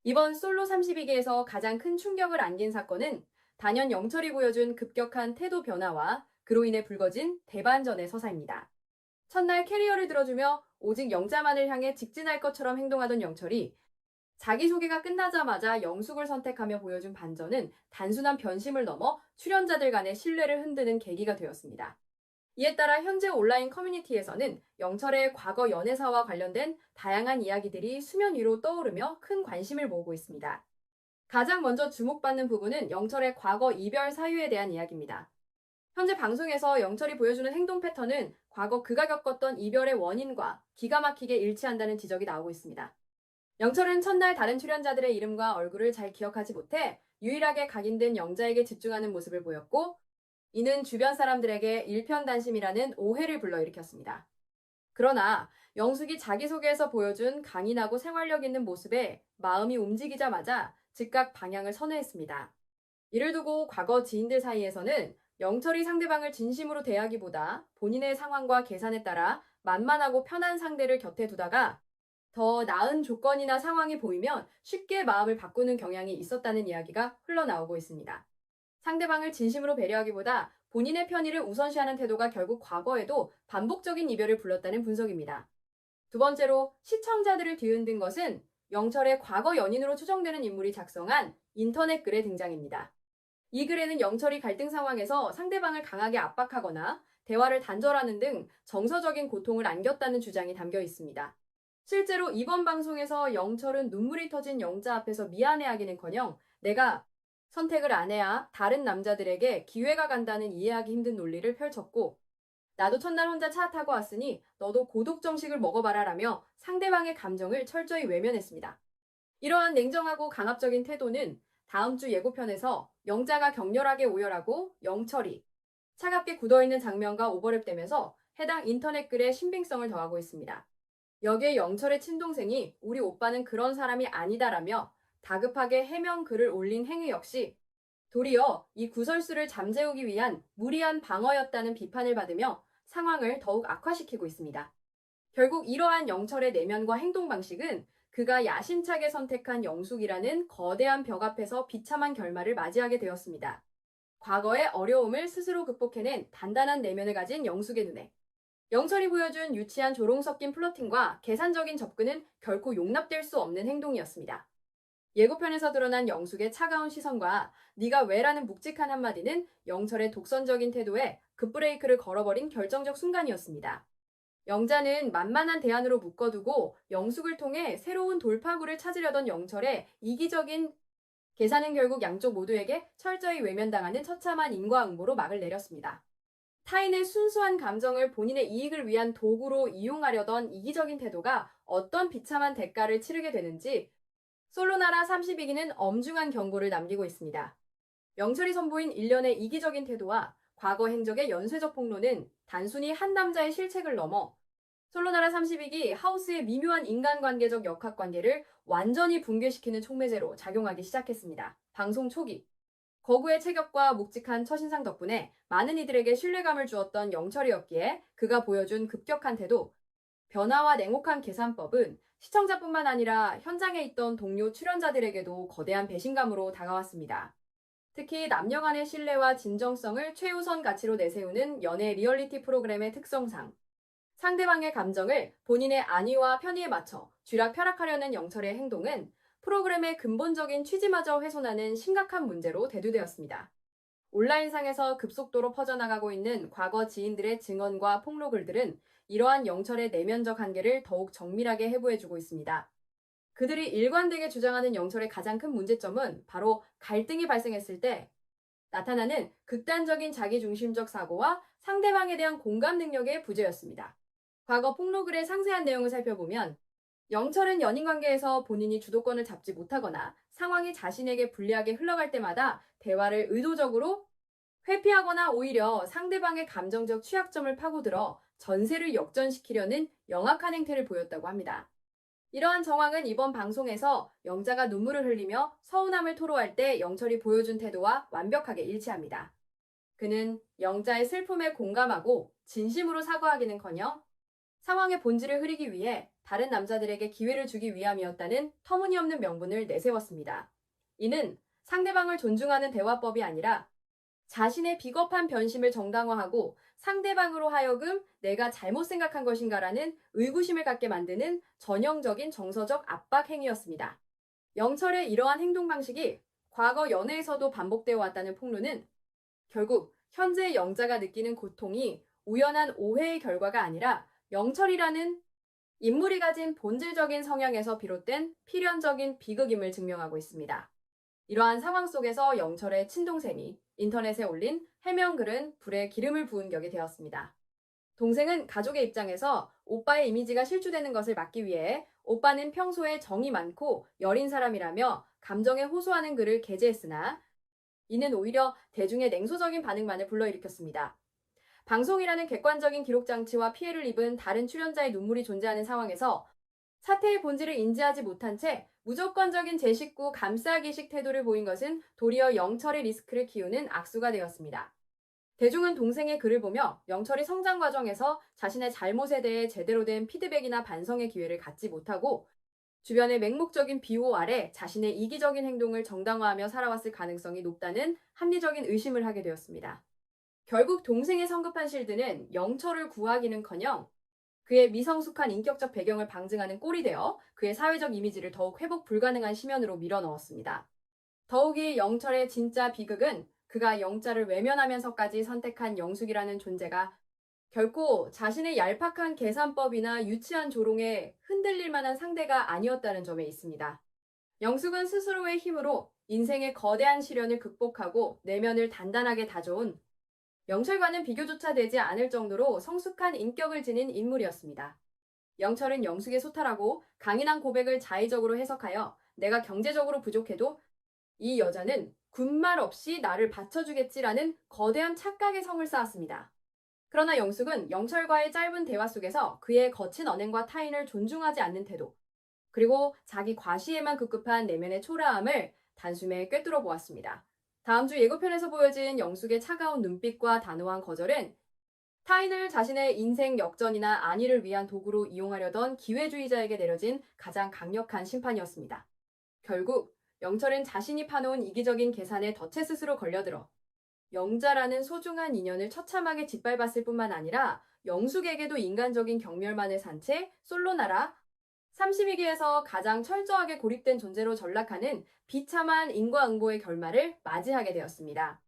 이번 솔로 32기에서 가장 큰 충격을 안긴 사건은 단연 영철이 보여준 급격한 태도 변화와 그로 인해 불거진 대반전의 서사입니다. 첫날 캐리어를 들어주며 오직 영자만을 향해 직진할 것처럼 행동하던 영철이 자기소개가 끝나자마자 영숙을 선택하며 보여준 반전은 단순한 변심을 넘어 출연자들 간의 신뢰를 흔드는 계기가 되었습니다. 이에 따라 현재 온라인 커뮤니티에서는 영철의 과거 연애사와 관련된 다양한 이야기들이 수면 위로 떠오르며 큰 관심을 모으고 있습니다. 가장 먼저 주목받는 부분은 영철의 과거 이별 사유에 대한 이야기입니다. 현재 방송에서 영철이 보여주는 행동 패턴은 과거 그가 겪었던 이별의 원인과 기가 막히게 일치한다는 지적이 나오고 있습니다. 영철은 첫날 다른 출연자들의 이름과 얼굴을 잘 기억하지 못해 유일하게 각인된 영자에게 집중하는 모습을 보였고, 이는 주변 사람들에게 일편단심이라는 오해를 불러일으켰습니다. 그러나 영숙이 자기소개에서 보여준 강인하고 생활력 있는 모습에 마음이 움직이자마자 즉각 방향을 선회했습니다. 이를 두고 과거 지인들 사이에서는 영철이 상대방을 진심으로 대하기보다 본인의 상황과 계산에 따라 만만하고 편한 상대를 곁에 두다가 더 나은 조건이나 상황이 보이면 쉽게 마음을 바꾸는 경향이 있었다는 이야기가 흘러나오고 있습니다. 상대방을 진심으로 배려하기보다 본인의 편의를 우선시하는 태도가 결국 과거에도 반복적인 이별을 불렀다는 분석입니다. 두 번째로 시청자들을 뒤흔든 것은 영철의 과거 연인으로 추정되는 인물이 작성한 인터넷 글의 등장입니다. 이 글에는 영철이 갈등 상황에서 상대방을 강하게 압박하거나 대화를 단절하는 등 정서적인 고통을 안겼다는 주장이 담겨 있습니다. 실제로 이번 방송에서 영철은 눈물이 터진 영자 앞에서 미안해하기는커녕 내가 선택을 안 해야 다른 남자들에게 기회가 간다는 이해하기 힘든 논리를 펼쳤고, 나도 첫날 혼자 차 타고 왔으니 너도 고독정식을 먹어봐라 라며 상대방의 감정을 철저히 외면했습니다. 이러한 냉정하고 강압적인 태도는 다음 주 예고편에서 영자가 격렬하게 오열하고 영철이 차갑게 굳어있는 장면과 오버랩되면서 해당 인터넷 글에 신빙성을 더하고 있습니다. 여기에 영철의 친동생이 우리 오빠는 그런 사람이 아니다라며 다급하게 해명 글을 올린 행위 역시 도리어 이 구설수를 잠재우기 위한 무리한 방어였다는 비판을 받으며 상황을 더욱 악화시키고 있습니다. 결국 이러한 영철의 내면과 행동 방식은 그가 야심차게 선택한 영숙이라는 거대한 벽 앞에서 비참한 결말을 맞이하게 되었습니다. 과거의 어려움을 스스로 극복해낸 단단한 내면을 가진 영숙의 눈에 영철이 보여준 유치한 조롱 섞인 플러팅과 계산적인 접근은 결코 용납될 수 없는 행동이었습니다. 예고편에서 드러난 영숙의 차가운 시선과 네가 왜라는 묵직한 한마디는 영철의 독선적인 태도에 급브레이크를 걸어버린 결정적 순간이었습니다. 영자는 만만한 대안으로 묶어두고 영숙을 통해 새로운 돌파구를 찾으려던 영철의 이기적인 계산은 결국 양쪽 모두에게 철저히 외면당하는 처참한 인과응보로 막을 내렸습니다. 타인의 순수한 감정을 본인의 이익을 위한 도구로 이용하려던 이기적인 태도가 어떤 비참한 대가를 치르게 되는지 솔로나라 32기는 엄중한 경고를 남기고 있습니다. 영철이 선보인 일련의 이기적인 태도와 과거 행적의 연쇄적 폭로는 단순히 한 남자의 실책을 넘어 솔로나라 32기 하우스의 미묘한 인간관계적 역학관계를 완전히 붕괴시키는 촉매제로 작용하기 시작했습니다. 방송 초기 거구의 체격과 묵직한 첫인상 덕분에 많은 이들에게 신뢰감을 주었던 영철이었기에 그가 보여준 급격한 태도, 변화와 냉혹한 계산법은 시청자뿐만 아니라 현장에 있던 동료 출연자들에게도 거대한 배신감으로 다가왔습니다. 특히 남녀 간의 신뢰와 진정성을 최우선 가치로 내세우는 연애 리얼리티 프로그램의 특성상 상대방의 감정을 본인의 안위와 편의에 맞춰 쥐락펴락하려는 영철의 행동은 프로그램의 근본적인 취지마저 훼손하는 심각한 문제로 대두되었습니다. 온라인상에서 급속도로 퍼져나가고 있는 과거 지인들의 증언과 폭로글들은 이러한 영철의 내면적 한계를 더욱 정밀하게 해부해주고 있습니다. 그들이 일관되게 주장하는 영철의 가장 큰 문제점은 바로 갈등이 발생했을 때 나타나는 극단적인 자기중심적 사고와 상대방에 대한 공감 능력의 부재였습니다. 과거 폭로글의 상세한 내용을 살펴보면 영철은 연인관계에서 본인이 주도권을 잡지 못하거나 상황이 자신에게 불리하게 흘러갈 때마다 대화를 의도적으로 회피하거나 오히려 상대방의 감정적 취약점을 파고들어 전세를 역전시키려는 영악한 행태를 보였다고 합니다. 이러한 정황은 이번 방송에서 영자가 눈물을 흘리며 서운함을 토로할 때 영철이 보여준 태도와 완벽하게 일치합니다. 그는 영자의 슬픔에 공감하고 진심으로 사과하기는커녕 상황의 본질을 흐리기 위해 다른 남자들에게 기회를 주기 위함이었다는 터무니없는 명분을 내세웠습니다. 이는 상대방을 존중하는 대화법이 아니라 자신의 비겁한 변심을 정당화하고 상대방으로 하여금 내가 잘못 생각한 것인가라는 의구심을 갖게 만드는 전형적인 정서적 압박 행위였습니다. 영철의 이러한 행동 방식이 과거 연애에서도 반복되어 왔다는 폭로는 결국 현재 영자가 느끼는 고통이 우연한 오해의 결과가 아니라 영철이라는 인물이 가진 본질적인 성향에서 비롯된 필연적인 비극임을 증명하고 있습니다. 이러한 상황 속에서 영철의 친동생이 인터넷에 올린 해명글은 불에 기름을 부은 격이 되었습니다. 동생은 가족의 입장에서 오빠의 이미지가 실추되는 것을 막기 위해 오빠는 평소에 정이 많고 여린 사람이라며 감정에 호소하는 글을 게재했으나 이는 오히려 대중의 냉소적인 반응만을 불러일으켰습니다. 방송이라는 객관적인 기록 장치와 피해를 입은 다른 출연자의 눈물이 존재하는 상황에서 사태의 본질을 인지하지 못한 채 무조건적인 제 식구 감싸기식 태도를 보인 것은 도리어 영철의 리스크를 키우는 악수가 되었습니다. 대중은 동생의 글을 보며 영철이 성장 과정에서 자신의 잘못에 대해 제대로 된 피드백이나 반성의 기회를 갖지 못하고 주변의 맹목적인 비호 아래 자신의 이기적인 행동을 정당화하며 살아왔을 가능성이 높다는 합리적인 의심을 하게 되었습니다. 결국 동생의 성급한 실드는 영철을 구하기는커녕 그의 미성숙한 인격적 배경을 방증하는 꼴이 되어 그의 사회적 이미지를 더욱 회복 불가능한 심연으로 밀어넣었습니다. 더욱이 영철의 진짜 비극은 그가 영자를 외면하면서까지 선택한 영숙이라는 존재가 결코 자신의 얄팍한 계산법이나 유치한 조롱에 흔들릴 만한 상대가 아니었다는 점에 있습니다. 영숙은 스스로의 힘으로 인생의 거대한 시련을 극복하고 내면을 단단하게 다져온 영철과는 비교조차 되지 않을 정도로 성숙한 인격을 지닌 인물이었습니다. 영철은 영숙의 소탈하고 강인한 고백을 자의적으로 해석하여 내가 경제적으로 부족해도 이 여자는 군말 없이 나를 받쳐주겠지라는 거대한 착각의 성을 쌓았습니다. 그러나 영숙은 영철과의 짧은 대화 속에서 그의 거친 언행과 타인을 존중하지 않는 태도, 그리고 자기 과시에만 급급한 내면의 초라함을 단숨에 꿰뚫어 보았습니다. 다음 주 예고편에서 보여진 영숙의 차가운 눈빛과 단호한 거절은 타인을 자신의 인생 역전이나 안위를 위한 도구로 이용하려던 기회주의자에게 내려진 가장 강력한 심판이었습니다. 결국 영철은 자신이 파놓은 이기적인 계산에 덫에 스스로 걸려들어 영자라는 소중한 인연을 처참하게 짓밟았을 뿐만 아니라 영숙에게도 인간적인 경멸만을 산 채 솔로 나라 32기에서 가장 철저하게 고립된 존재로 전락하는 비참한 인과응보의 결말을 맞이하게 되었습니다.